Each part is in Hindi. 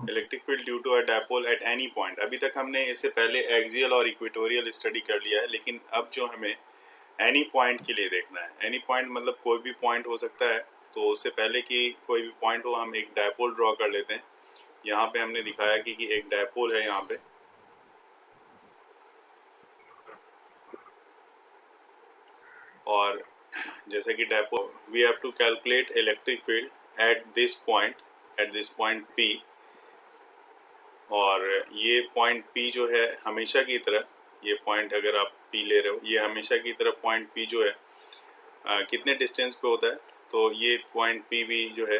Electric field due to a dipole at any point. अभी तक हमने इससे पहले एक्सियल और इक्वेटोरियल स्टडी कर लिया है, लेकिन अब जो हमें एनी पॉइंट के लिए देखना है, एनी पॉइंट मतलब कोई भी पॉइंट हो सकता है। तो उससे पहले कि कोई भी पॉइंट हो, हम एक डायपोल ड्रॉ कर लेते हैं। यहाँ पे हमने दिखाया कि एक डायपोल है यहाँ पे, और जैसे कि dipole we have to calculate electric field at this point P। और ये पॉइंट P जो है हमेशा की तरह, ये पॉइंट अगर आप P ले रहे हो, ये हमेशा की तरह पॉइंट P जो है कितने डिस्टेंस पे होता है, तो ये पॉइंट P भी जो है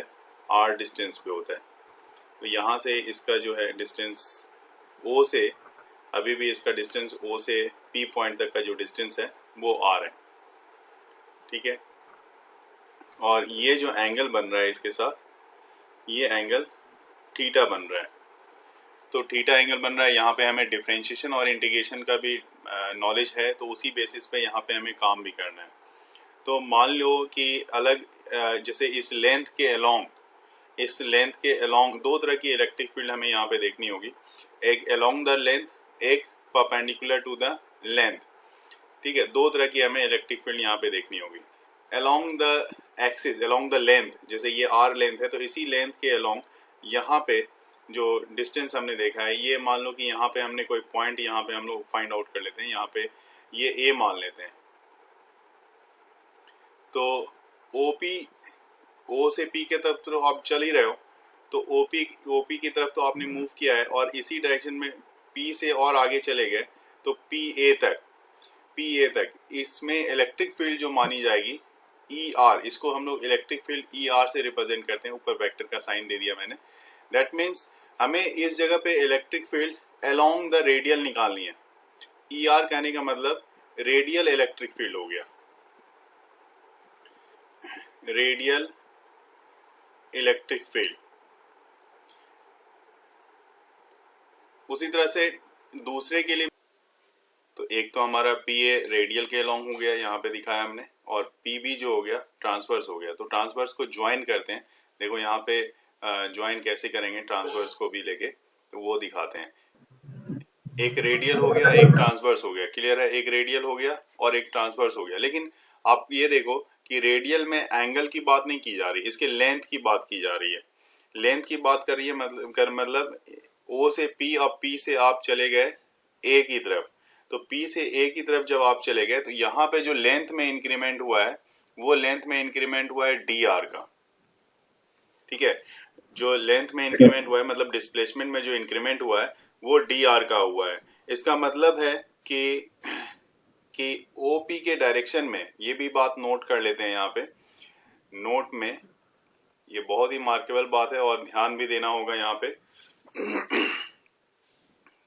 R डिस्टेंस पे होता है। तो यहाँ से इसका जो है डिस्टेंस O से, अभी भी इसका डिस्टेंस O से P पॉइंट तक का जो डिस्टेंस है वो R है, ठीक है। और ये जो एंगल बन रहा है इसके साथ, ये एंगल थीटा बन रहा है। तो थीटा एंगल बन रहा है, यहाँ पे हमें डिफरेंशिएशन और इंटीग्रेशन का भी नॉलेज है, तो उसी बेसिस पे यहाँ पे हमें काम भी करना है। तो मान लो कि अलग जैसे इस लेंथ के अलोंग दो तरह की इलेक्ट्रिक फील्ड हमें यहाँ पे देखनी होगी। एक अलोंग द लेंथ, एक परपेंडिकुलर टू द लेंथ, ठीक है। दो तरह की हमें इलेक्ट्रिक फील्ड यहाँ पे देखनी होगी। Along the axis, along the length, जैसे ये आर लेंथ है, तो इसी लेंथ के अलोंग यहाँ पे जो डिस्टेंस हमने देखा है, ये मान लो कि यहाँ पे हमने कोई पॉइंट यहाँ पे हम लोग फाइंड आउट कर लेते हैं। यहाँ पे ये ए मान लेते हैं। तो ओपी, ओ से पी के तरफ तो आप चल ही रहे हो, तो ओपी की तरफ तो आपने मूव किया है, और इसी डायरेक्शन में पी से और आगे चले गए, तो पी ए तक इसमें इलेक्ट्रिक फील्ड जो मानी जाएगी ई आर, इसको हम लोग इलेक्ट्रिक फील्ड ई आर से रिप्रेजेंट करते हैं। ऊपर वेक्टर का साइन दे दिया मैंने। दैट मीन्स हमें इस जगह पे electric field along the radial निकालनी है। ई आर कहने का मतलब रेडियल इलेक्ट्रिक फील्ड हो गया, रेडियल इलेक्ट्रिक फील्ड। उसी तरह से दूसरे के लिए, तो एक तो हमारा पी ए रेडियल के अलोंग हो गया, यहाँ पे दिखाया हमने, और पी बी जो हो गया ट्रांसवर्स हो गया। तो ट्रांसवर्स को ज्वाइन करते हैं। देखो यहाँ पे ज्वाइन कैसे करेंगे ट्रांसवर्स को भी लेके, तो वो दिखाते हैं। एक रेडियल हो गया, एक ट्रांसवर्स हो गया, क्लियर है। एक रेडियल हो गया और एक ट्रांसवर्स हो गया। लेकिन आप ये देखो कि रेडियल में एंगल की बात नहीं की जा रही, इसके लेंथ की बात की जा रही है। लेंथ की बात कर रही है, मतलब ओ से पी और पी से आप चले गए ए की तरफ। तो पी से ए की तरफ जब आप चले गए, तो यहाँ पे जो लेंथ में इंक्रीमेंट हुआ है, वो लेंथ में इंक्रीमेंट हुआ है डी आर का, ठीक है। जो लेंथ में इंक्रीमेंट हुआ है, मतलब डिस्प्लेसमेंट में जो इंक्रीमेंट हुआ है, वो डी आर का हुआ है। इसका मतलब है कि ओ पी के डायरेक्शन में, ये भी बात नोट कर लेते हैं यहाँ पे नोट में, ये बहुत ही मार्केबल बात है और ध्यान भी देना होगा यहाँ पे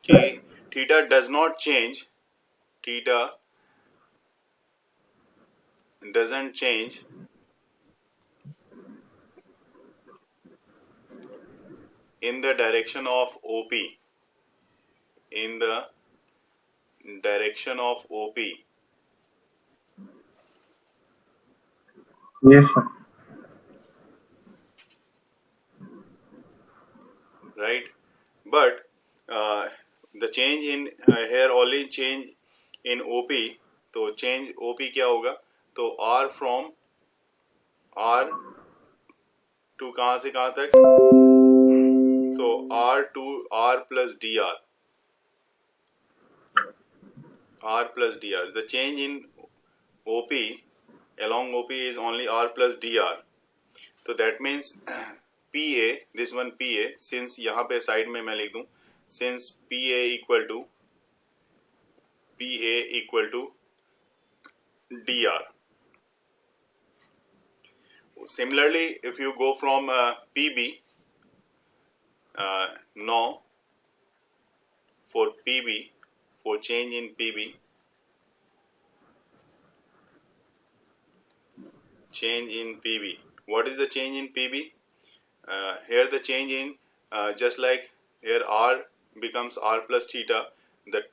कि theta does not change, theta doesn't change in the direction of OP, in the direction of OP. Yes, sir. Right, but the change in here only change in OP। तो change OP क्या होगा, तो R from R to कहाँ से कहाँ तक, तो R to R plus dr, R plus dr। the change in OP along OP is only R plus dr। तो that means PA, this one PA, since यहाँ पे साइड में मैं लिख दूं, since PA equal to dr। Similarly, if you go from PB, now for PB, for change in PB, change in PB, what is the change in PB? Here the change in, just like here R becomes R plus theta, that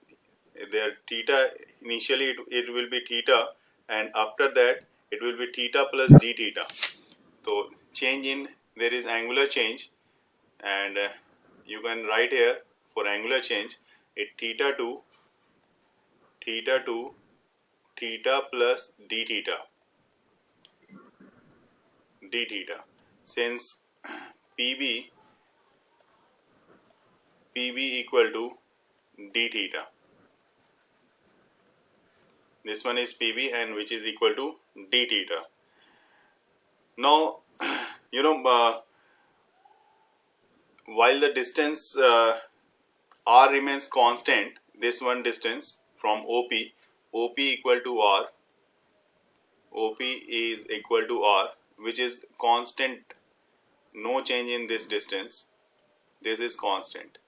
their theta initially it will be theta, and after that it will be theta plus d theta। तो change in, there is angular change, and you can write here for angular change it theta 2 theta plus d theta since pb equal to d theta. This one is pb and which is equal to d theta. Now you know while the distance r remains constant, this one distance from OP equal to r, OP is equal to r, which is constant, no change in this distance, this is constant.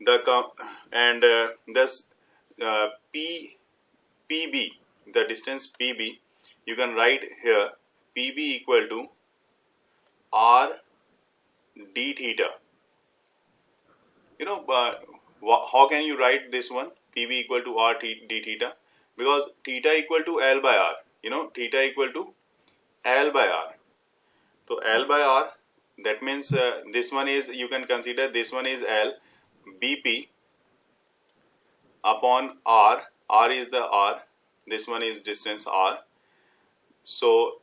Thus PB, the distance PB, you can write here PB equal to r d theta. You know, how can you write this one? PB equal to r d theta, because theta equal to L by r. You know, theta equal to L by r. So L by r, that means this one is, you can consider this one is L, BP upon r. R is the r. This one is distance r. So,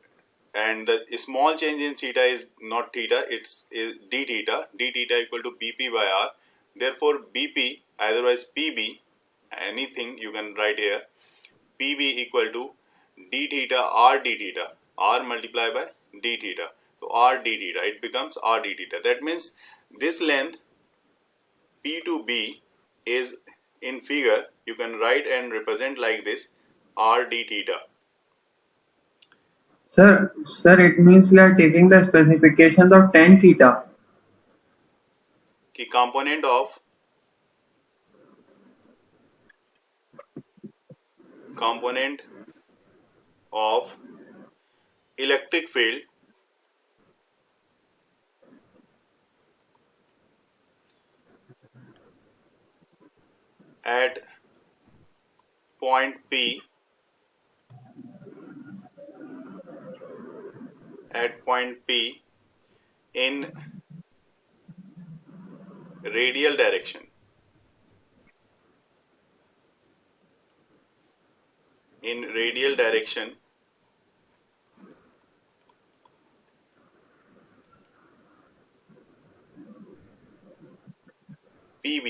and the small change in theta is not theta, it's d theta. D theta equal to BP by r. Therefore, BP, otherwise PB, anything you can write here, PB equal to d theta r d theta, r multiplied by d theta. So r d theta, it becomes r d theta. That means this length P to B is in figure, you can write and represent like this, r d theta. Sir, it means we are taking the specifications of tan theta. The component of electric field at point P in radial direction. In radial direction, PB,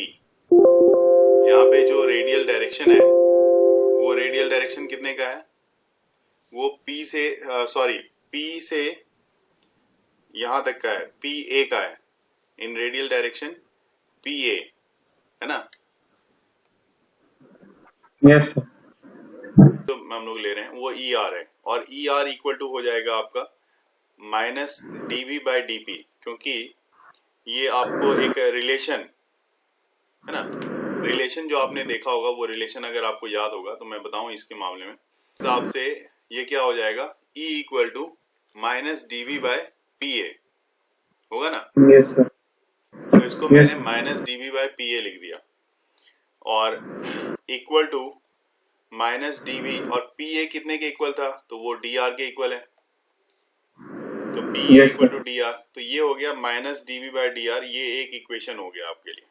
यहाँ पे जो रेडियल डायरेक्शन है, वो रेडियल डायरेक्शन कितने का है? वो P से P से यहाँ तक का है, PA का है. इन रेडियल डायरेक्शन PA है ना? Yes sir. तो हम लोग ले रहे हैं वो ER है, और ER इक्वल टू हो जाएगा आपका माइनस dV बाई dP, क्योंकि ये आपको एक रिलेशन है ना, रिलेशन जो आपने देखा होगा, वो रिलेशन अगर आपको याद होगा तो मैं बताऊं इसके मामले में हिसाब से ये क्या हो जाएगा, E equal to minus dV by PA होगा ना. Yes sir. तो इसको मैंने माइनस dV बाय PA लिख दिया, और इक्वल टू माइनस dV, और PA कितने के इक्वल था, तो वो dr के इक्वल है. तो PA इक्वल टू dr, तो ये हो गया माइनस dV बाय dr. ये एक इक्वेशन हो गया आपके लिए,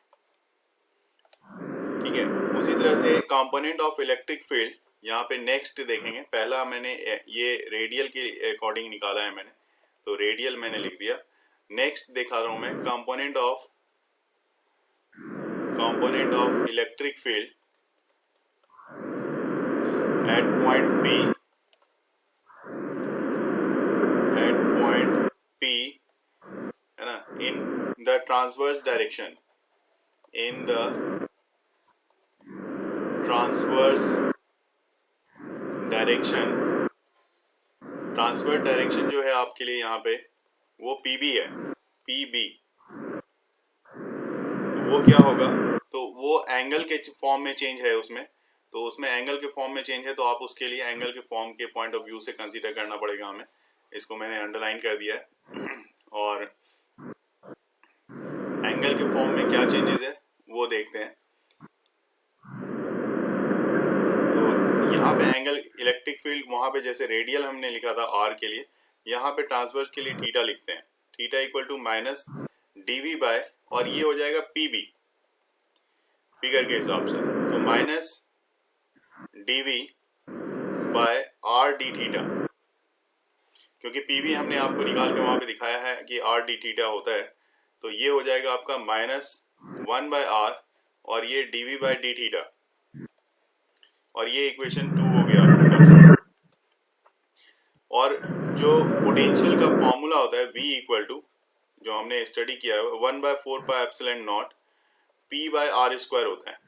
ठीक है. उसी तरह से कंपोनेंट ऑफ इलेक्ट्रिक फील्ड यहाँ पे नेक्स्ट देखेंगे. पहला मैंने ये रेडियल के अकॉर्डिंग निकाला है मैंने, तो रेडियल मैंने लिख दिया. नेक्स्ट दिखा रहा हूँ मैं component of electric field at point P है ना, in the transverse direction, transverse direction जो है आपके लिए यहाँ पे वो PB है, PB. वो क्या होगा, तो वो एंगल के फॉर्म में चेंज है उसमें, तो उसमें एंगल के फॉर्म में चेंज है, तो आप उसके लिए एंगल के फॉर्म के पॉइंट ऑफ व्यू से कंसीडर करना पड़ेगा हमें. इसको मैंने अंडरलाइन कर दिया है. और एंगल के फॉर्म में क्या चेंजेस है वो देखते हैं. तो यहाँ पे एंगल इलेक्ट्रिक फील्ड, वहाँ पे जैसे रेडियल हमने लिखा था R के लिए, यहाँ पे ट्रांसवर्स के लिए थीटा लिखते हैं. Theta equal to minus DV by, और ये हो जाएगा पीबी फिगर के हिसाब से, तो minus DV by R D theta, क्योंकि पीबी हमने आपको निकाल के वहां पे दिखाया है कि आर डी थीटा होता है, तो ये हो जाएगा आपका माइनस 1/r और ये डीवी बाय डी थीटा, और ये इक्वेशन 2 हो गया आपके पास। और जो पोटेंशियल का फॉर्मूला होता है V इक्वल टू, जो हमने स्टडी किया है, 1/4πε0 P/r² होता है।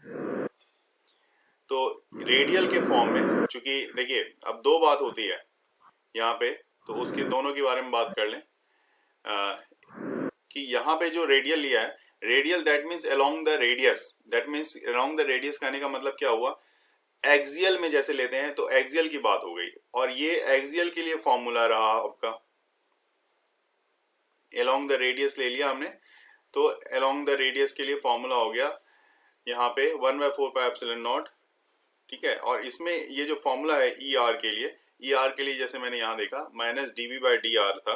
तो रेडियल के फॉर्म में, चूंकि देखिए अब दो बात होती है यहाँ पे, तो उसके दोनों के बारे में बात कर लें। कि यहाँ पे जो रेडियल लिया है, radial that means along the radius, that means along the radius कहने का मतलब क्या हुआ, एक्सियल में जैसे लेते हैं तो एक्सियल की बात हो गई, और ये एक्सियल के लिए फॉर्मूला रहा आपका, अलोंग द रेडियस ले लिया हमने, तो अलोंग द रेडियस के लिए फॉर्मूला हो गया यहाँ पे 1/4πε0, ठीक है। और इसमें ये जो फॉर्मूला है ई आर के लिए जैसे मैंने यहाँ देखा minus D V by D R था,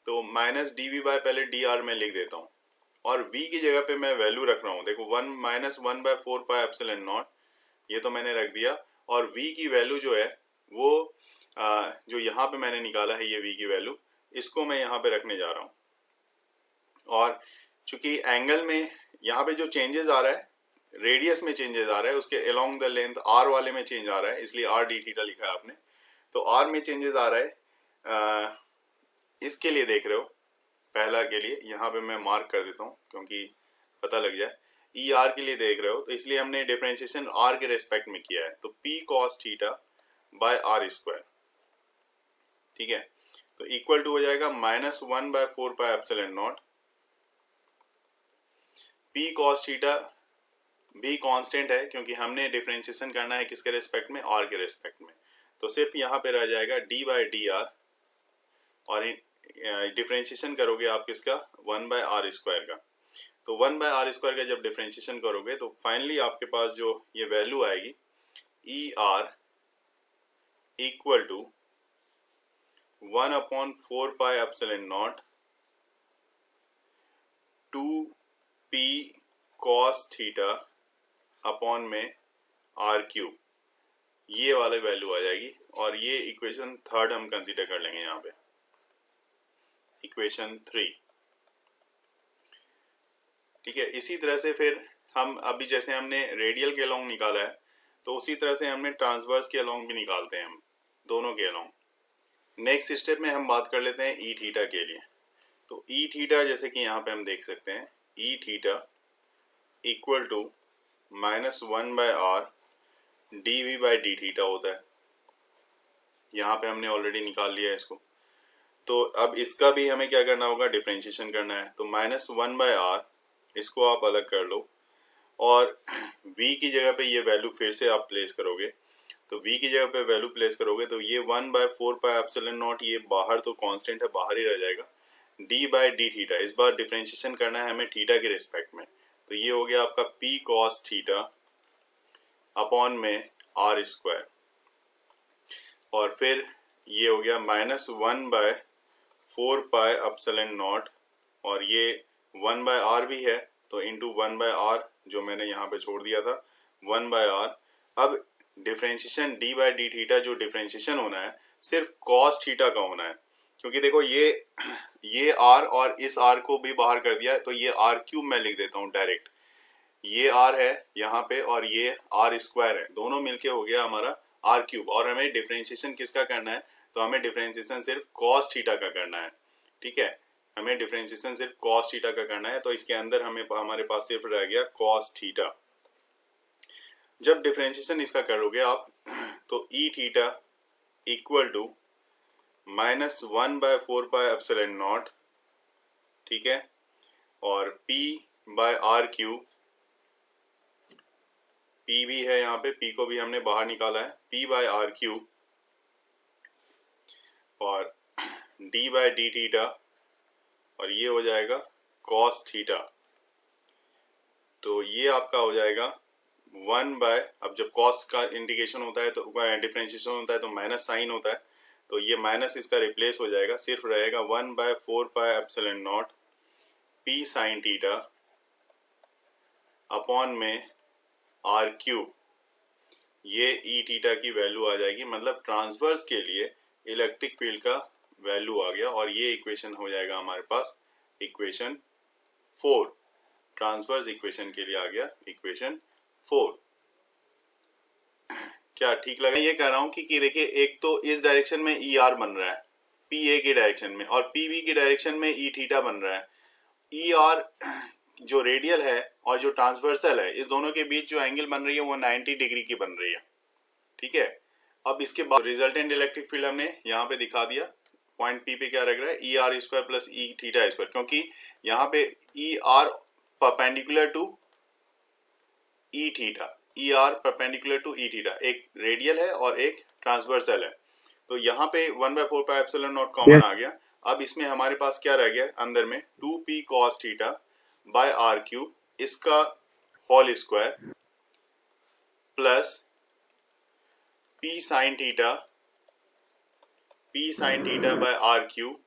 तो माइनस डी वी बाय पहले डी आर में लिख देता हूँ, और v की जगह पे मैं वैल्यू रख रहा हूँ, देखो 1 - 1/4πε0 ये तो मैंने रख दिया, और v की वैल्यू जो है वो जो यहाँ पे मैंने निकाला है ये v की वैल्यू, इसको मैं यहाँ पे रखने जा रहा हूँ। और चूंकि एंगल में यहाँ पे जो चेंजेस आ रहा है, रेडियस में चेंजेस आ रहा है, उसके अलोंग द लेंथ r वाले में चेंज आ रहा है, इसलिए r d थीटा लिखा है आपने, तो r में चेंजेस आ रहा है। इसके लिए देख रहे हो, पहला के लिए यहाँ पे मैं मार्क कर देता हूँ क्योंकि पता लग जाए, ई आर के लिए देख रहे हो, तो इसलिए हमने डिफरेंशिएशन आर के रेस्पेक्ट में किया है, तो P cos theta by r², ठीक है। तो इक्वल टू हो जाएगा -1/4πε0 पी कॉस थीटा, भी कांस्टेंट है क्योंकि हमने डिफरेंशिएशन करना है किसके रेस्पेक्ट में, आर के रेस्पेक्ट में, तो सिर्फ यहाँ पे रह जाएगा d बाई डी आर, और डिफरेंशिएशन करोगे आप किसका, 1/r² का, तो 1/r² का जब डिफरेंशिएशन करोगे तो फाइनली आपके पास जो ये वैल्यू आएगी E R equal to 1/4πε0 2p cos theta upon में r³, ये वाले वैल्यू आ जाएगी, और ये इक्वेशन थर्ड हम कंसीडर कर लेंगे यहाँ पे, इक्वेशन 3, ठीक है। इसी तरह से फिर हम अभी जैसे हमने रेडियल के अलोंग निकाला है, तो उसी तरह से हमने ट्रांसवर्स के अलोंग भी निकालते हैं, हम दोनों के अलोंग। नेक्स्ट स्टेप में हम बात कर लेते हैं ई थीटा के लिए, तो ई थीटा जैसे कि यहाँ पे हम देख सकते हैं, E theta equal to -1/r dv by D theta होता है, यहाँ पे हमने ऑलरेडी निकाल लिया है इसको। तो अब इसका भी हमें क्या करना होगा, डिफरेंशिएशन करना है, तो -1/r इसको आप अलग कर लो, और v की जगह पे ये वैल्यू फिर से आप प्लेस करोगे, तो v की जगह पे वैल्यू प्लेस करोगे तो ये 1/4πε0, ये बाहर तो कांस्टेंट है, बाहर ही रह जाएगा, d बाई डी थीटा, इस बार डिफरेंशिएशन करना है हमें थीटा के रिस्पेक्ट में, तो ये हो गया आपका p cos थीटा अपॉन में r², और फिर ये हो गया -1/4πε0, और ये 1/r भी है, तो इंटू 1/r जो मैंने यहाँ पे छोड़ दिया था 1/r। अब differentiation d by D theta, जो डिफरेंशिएशन होना है सिर्फ cos थीटा का होना है, क्योंकि देखो ये r और इस r को भी बाहर कर दिया है, तो ये r³ मैं लिख देता हूँ डायरेक्ट, ये r है यहाँ पे और ये r² है, दोनों मिलके हो गया हमारा r³, और हमें डिफरेंशिएशन किसका करना है, तो हमें डिफरेंशिएशन सिर्फ cos थीटा का करना है, ठीक है, हमें डिफरेंशिएशन सिर्फ cos थीटा का करना है, तो इसके अंदर हमारे पास सिर्फ रह गया cos थीटा। जब डिफरेंशिएशन इसका करोगे आप, तो ई थीटा इक्वल टू -1/4πε0, ठीक है, और p/r³, p भी है यहाँ पे, p को भी हमने बाहर निकाला है, p/r³, और d बाई डी थीटा, और ये हो जाएगा cos थीटा, तो ये आपका हो जाएगा 1/, अब जब cos का इंडिकेशन होता है तो डिफरेंशिएशन होता है तो माइनस साइन होता है, तो ये माइनस इसका रिप्लेस हो जाएगा, सिर्फ रहेगा 1/4πε0 पी साइन थीटा अपॉन में आर क्यूब, ये ई थीटा की वैल्यू आ जाएगी। मतलब ट्रांसवर्स के लिए इलेक्ट्रिक फील्ड का वैल्यू आ गया और ये इक्वेशन हो जाएगा हमारे पास इक्वेशन 4। ट्रांसवर्स इक्वेशन के लिए आ गया इक्वेशन 4। क्या ठीक लगा? ये कह रहा हूं कि देखिए एक तो इस डायरेक्शन में ई आर बन रहा है पी ए की डायरेक्शन में, और पी बी की डायरेक्शन में ई थीटा बन रहा है। ई आर जो रेडियल है और जो ट्रांसवर्सल है, इस दोनों के बीच जो एंगल बन रही है वो 90 डिग्री की बन रही है। ठीक है, अब इसके बाद रिजल्टेंट इलेक्ट्रिक फील्ड हमने यहाँ पे दिखा दिया। पॉइंट पी पे क्या लग रहा है, E R square plus E theta square, क्योंकि यहाँ पे E R perpendicular to E theta, E R perpendicular to E theta, एक रेडियल है और एक ट्रांसवर्सल है। तो यहाँ पे 1/4 पाई एप्सिलॉन नॉट कॉमन आ गया। अब इसमें हमारे पास क्या रह गया अंदर में, 2p cos theta by R cube, इसका whole square plus p sine theta by R cube,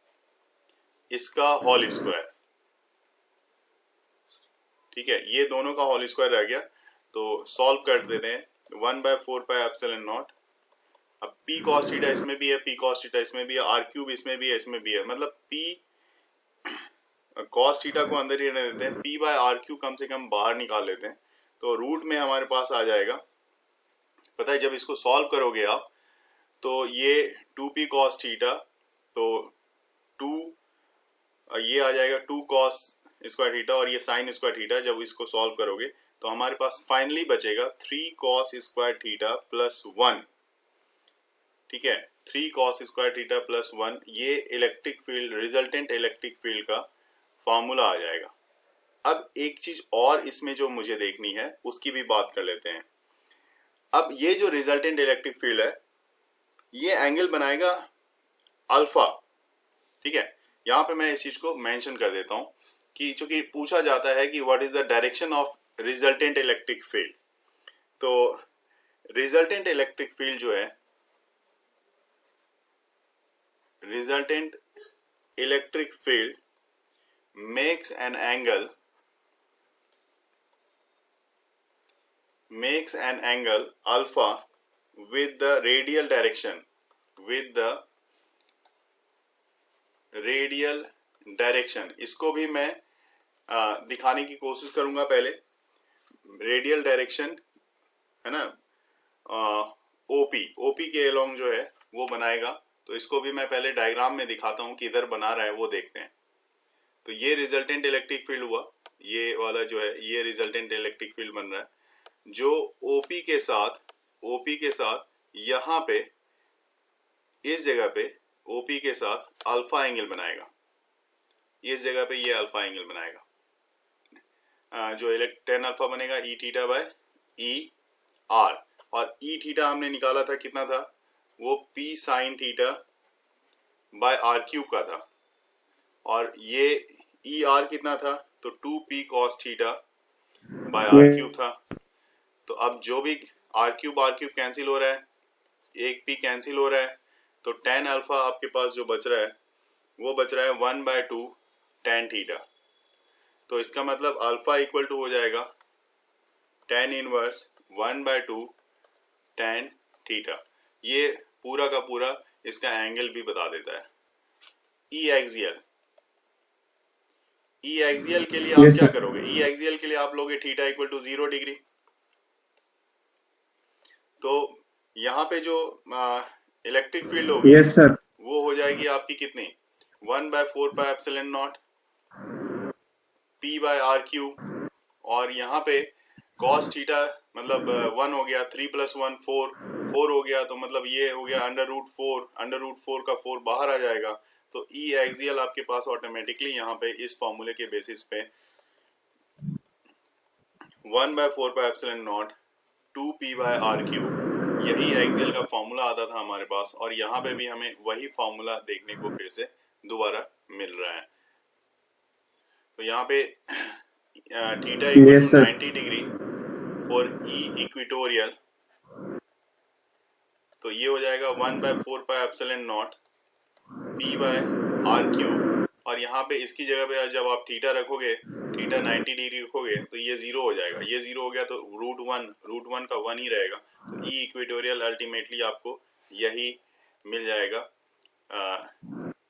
इसका होल स्क्वायर। ठीक है, ये दोनों का होल स्क्वायर रह गया। तो सॉल्व कर देते हैं, 1/4 पाई एप्सिलॉन नॉट। अब p cos थीटा इसमें भी है, p cos थीटा इसमें भी है, आर क्यूब इसमें भी है, इसमें भी है। मतलब p cos थीटा को अंदर ही रहने देते हैं, p बाय आर क्यूब कम से कम बाहर निकाल लेते हैं। तो रूट में हमारे पास आ जाएगा, पता है जब इसको सॉल्व करोगे आप तो ये 2p cos थीटा, तो 2 ये आ जाएगा 2 cos स्क्वायर थीटा और ये साइन स्क्वायर थीटा। जब इसको सॉल्व करोगे तो हमारे पास फाइनली बचेगा 3 cos स्क्वायर थीटा प्लस 1। ठीक है, 3 cos स्क्वायर थीटा प्लस 1, ये electric field, resultant electric field का फॉर्मूला आ जाएगा। अब एक चीज और इसमें जो मुझे देखनी है उसकी भी बात कर लेते हैं। अब ये जो रिजल्टेंट इलेक्ट्रिक फील्ड है ये एंगल बनाएगा अल्फा। ठीक है, यहाँ पे मैं इस चीज को मेंशन कर देता हूँ कि चूंकि पूछा जाता है कि what is the direction of resultant electric field, तो रिजल्टेंट इलेक्ट्रिक फील्ड जो है, resultant electric field makes an angle alpha with the radial direction, इसको भी मैं दिखाने की कोशिश करूंगा। पहले रेडियल डायरेक्शन है ना, ओपी के अलोंग जो है वो बनाएगा। तो इसको भी मैं पहले डायग्राम में दिखाता हूँ कि इधर बना रहा है, वो देखते हैं। तो ये रिजल्टेंट इलेक्ट्रिक फील्ड हुआ, ये वाला जो है ये रिजल्टेंट इलेक्ट्रिक फील्ड बन रहा है, जो ओपी के साथ यहाँ पे इस जगह पे ओपी के साथ अल्फा एंगल बनाएगा। इस जगह पे ये अल्फा एंगल बनाएगा, जो tan अल्फा बनेगा E theta by E R. और ई थीटा हमने निकाला था, कितना था वो, p sine theta by R cube का था, और ये ई आर कितना था, तो 2p cos theta by R cube था। तो अब जो भी आर क्यूब कैंसिल हो रहा है, एक p कैंसिल हो रहा है, तो tan अल्फा आपके पास जो बच रहा है वो बच रहा है 1/2 tan थीटा। तो इसका मतलब अल्फा इक्वल टू हो जाएगा tan इनवर्स 1/2 tan थीटा। ये पूरा का पूरा इसका एंगल भी बता देता है। ई एक्सियल के लिए आप क्या करोगे, ई एक्सियल के लिए आप लोगे थीटा इक्वल टू 0 डिग्री। तो यहाँ पे जो इलेक्ट्रिक फील्ड होगी वो हो जाएगी आपकी कितनी, 1/4 pi epsilon naught p by R cube, और यहाँ पे cos थीटा मतलब 1 हो गया, 3 + 1 4 हो गया, तो मतलब ये हो गया √4 का 4 बाहर आ जाएगा। तो ई एक्सियल आपके पास ऑटोमेटिकली यहाँ पे इस फॉर्मूले के बेसिस पे 1/4 pi epsilon naught 2p by R cube, यही एक्सियल का फॉर्मूला आता था हमारे पास। और यहाँ पे भी हमें वही फॉर्मूला देखने को फिर से दोबारा मिल रहा है। तो यहाँ पे theta equal to 90 degree for E equatorial, तो ये हो जाएगा 1/4 pi epsilon naught p by R cube और यहाँ पे इसकी जगह पे जब आप थीटा रखोगे, थीटा 90 डिग्री रखोगे तो ये 0 हो जाएगा। ये 0 हो गया तो रूट वन का 1 ही रहेगा। तो ई इक्वेटोरियल अल्टीमेटली आपको यही मिल जाएगा,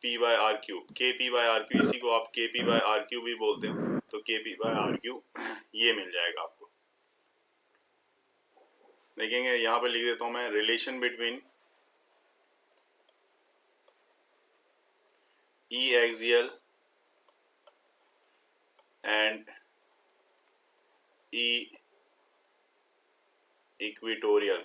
पी बाय आर क्यू, के पी बाय आर क्यू, इसी को आप के पी बाय आर क्यू भी बोलते हो। तो के पी बाय आर क्यू ये मिल जाएगा आपको। देखेंगे यहाँ पे लिख देता हूँ मैं, relation between E axial and E equatorial.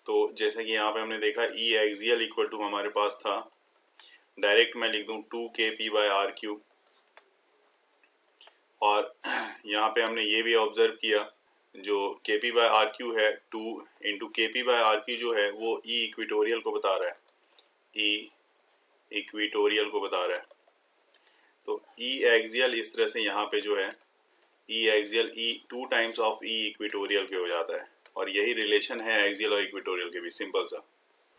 तो जैसे कि यहाँ पे हमने देखा ई एक्सियल इक्वल टू हमारे पास था, डायरेक्ट मैं लिख दूं 2kp बाय आर क्यू। और यहाँ पे हमने ये भी ऑब्जर्व किया, जो kp बाय आर क्यू है 2 into kp by R cube जो है वो ई इक्वेटोरियल को बता रहा है, ई इक्वेटोरियल को बता रहा है। तो ई एक्सियल इस तरह से यहाँ पे जो है E axial E 2 times of E equatorial के हो जाता है। और यही रिलेशन है एक्सियल और इक्वेटोरियल के भी, सिंपल सा।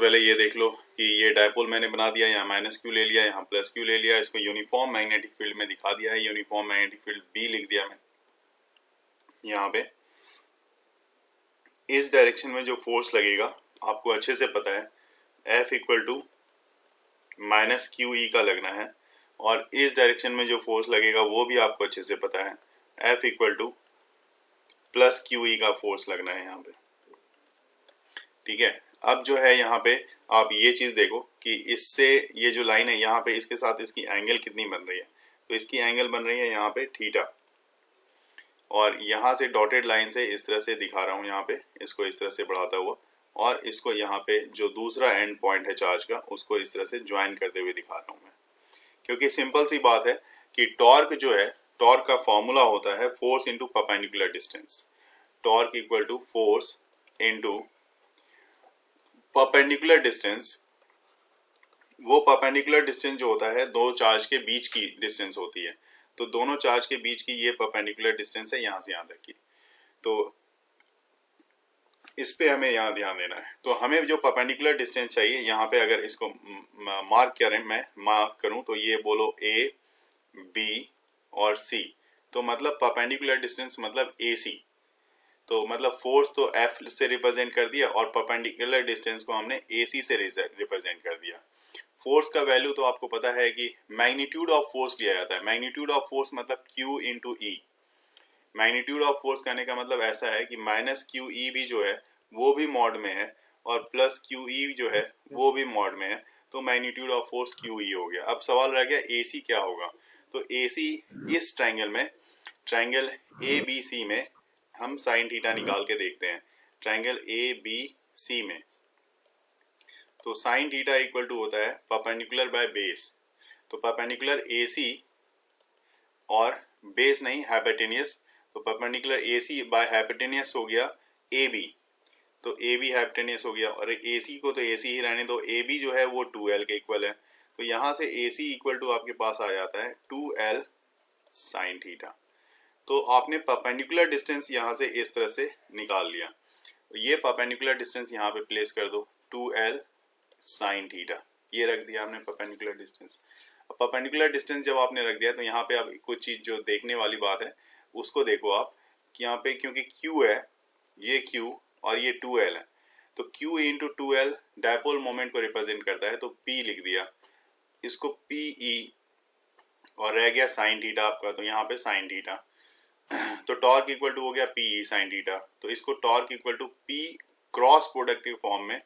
पहले ये देख लो कि ये डायपोल मैंने बना दिया, यहाँ माइनस क्यू ले लिया, यहाँ प्लस क्यू ले लिया, इसको यूनिफॉर्म मैग्नेटिक फील्ड में दिखा दिया है, यूनिफॉर्म मैग्नेटिक फील्ड बी लिख दिया मैं यहाँ पे। इस डायरेक्शन में जो फोर्स लगेगा आपको अच्छे से पता है, F equal to minus Q E का लगना है। और इस डायरेक्शन में जो फोर्स लगेगा वो भी आपको अच्छे से पता है, F equal two plus Q E का फोर्स लगना है यहाँ पे। ठीक है, अब जो है यहाँ पे आप ये चीज़ देखो कि इससे ये जो लाइन है यहाँ पे, इसके साथ इसकी एंगल कितनी बन रही है। तो इसकी एंगल बन रही है यहाँ पे थीटा। और यहाँ से डॉटेड लाइन से इस तरह से दिखा रहा हूँ यहाँ पे, इसको इस तरह से बढ़ाता हुआ, और इसको यहाँ पे जो दूसरा एंड पॉइंट है चार्ज का उसको इस तरह से ज्वाइन करते हुए दिखा रहा हूँ मैं। क्योंकि सिंपल सी बात है कि टॉर्क जो है, टॉर्क का फॉर्मूला होता है force into perpendicular distance. Torque equal to force into perpendicular distance. वो परपेंडिकुलर डिस्टेंस जो होता है दो चार्ज के बीच की डिस्टेंस होती है। तो दोनों चार्ज के बीच की ये परपेंडिकुलर डिस्टेंस है यहाँ से यहाँ तक की। तो इस पे हमें यहाँ ध्यान देना है। तो हमें जो परपेंडिकुलर डिस्टेंस चाहिए यहाँ पे, अगर इसको मार्क करें, मैं मार्क करूँ तो ये बोलो ए, बी और सी। तो मतलब परपेंडिकुलर डिस्टेंस मतलब ए सी। तो मतलब फोर्स तो F से रिप्रेजेंट कर दिया और परपेंडिकुलर डिस्टेंस को हमने AC से रिप्रेजेंट कर दिया। फोर्स का वैल्यू तो आपको पता है कि मैग्नीट्यूड ऑफ फोर्स लिया जाता है। मैग्नीट्यूड ऑफ फोर्स मतलब Q into E. Magnitude of force कहने का मतलब ऐसा है कि माइनस क्यू ई भी जो है वो भी मॉड में है और प्लस क्यू ई जो है वो भी मॉड में है। तो magnitude of force Q E हो गया। अब सवाल रह गया AC क्या होगा। तो AC इस ट्रायंगल में, ट्रायंगल ABC में हम साइन थीटा निकाल के देखते हैं। ट्रायंगल ABC में तो साइन थीटा इक्वल टू होता है परपेंडिकुलर बाय बेस। तो परपेंडिकुलर AC और बेस नहीं, हाइपोटेनियस। तो परपेंडिकुलर AC बाय हाइपोटेनियस हो गया AB। तो AB हाइपोटेनियस हो गया और AC को तो AC ही रहने दो। AB जो है वो 2L के इक्वल है। तो यहाँ से AC इक्वल टू आपके पास आ जाता है 2L साइन थीटा। तो आपने परपेंडिकुलर डिस्टेंस यहाँ से इस तरह से निकाल लिया। ये परपेंडिकुलर डिस्टेंस यहाँ पे प्लेस कर दो, 2L साइन थीटा, ये रख दिया हमने परपेंडिकुलर डिस्टेंस। अब परपेंडिकुलर डिस्टेंस जब आपने रख दिया तो यहाँ पे अब कुछ चीज़ जो देखने वाली बात है उसको देखो आप कि यहाँ पे क्योंकि Q है, ये Q और ये 2L है, तो Q into 2L dipole moment को रिप्रेजेंट करता है। तो P लिख दिया, इसको PE और रह गया साइन थीटा आपका। तो यहाँ पे साइन थीटा, तो टॉर्क इक्वल टू हो गया PE साइन थीटा। तो इसको torque equal to P cross product के फॉर्म में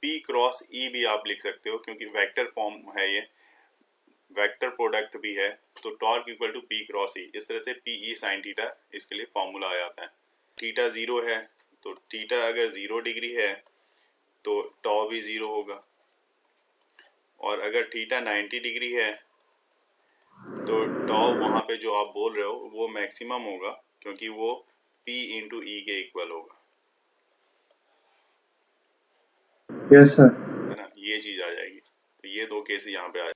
P क्रॉस E भी आप लिख सकते हो, क्योंकि वेक्टर फॉर्म है, ये वेक्टर प्रोडक्ट भी है। तो torque equal to P cross E, इस तरह से PE साइन थीटा इसके लिए फॉर्मूला आ जाता है। थीटा 0 है तो थीटा अगर 0 डिग्री है तो टॉ भी 0 होगा, और अगर थीटा 90 डिग्री है तो टॉ वहाँ पे जो आप बोल रहे हो वो मैक्सिमम होगा, क्योंकि वो P इंटू E के इक्वल होगा। Yes sir. है ना, ये चीज़ आ जाएगी। तो ये दो केस यहाँ पे आ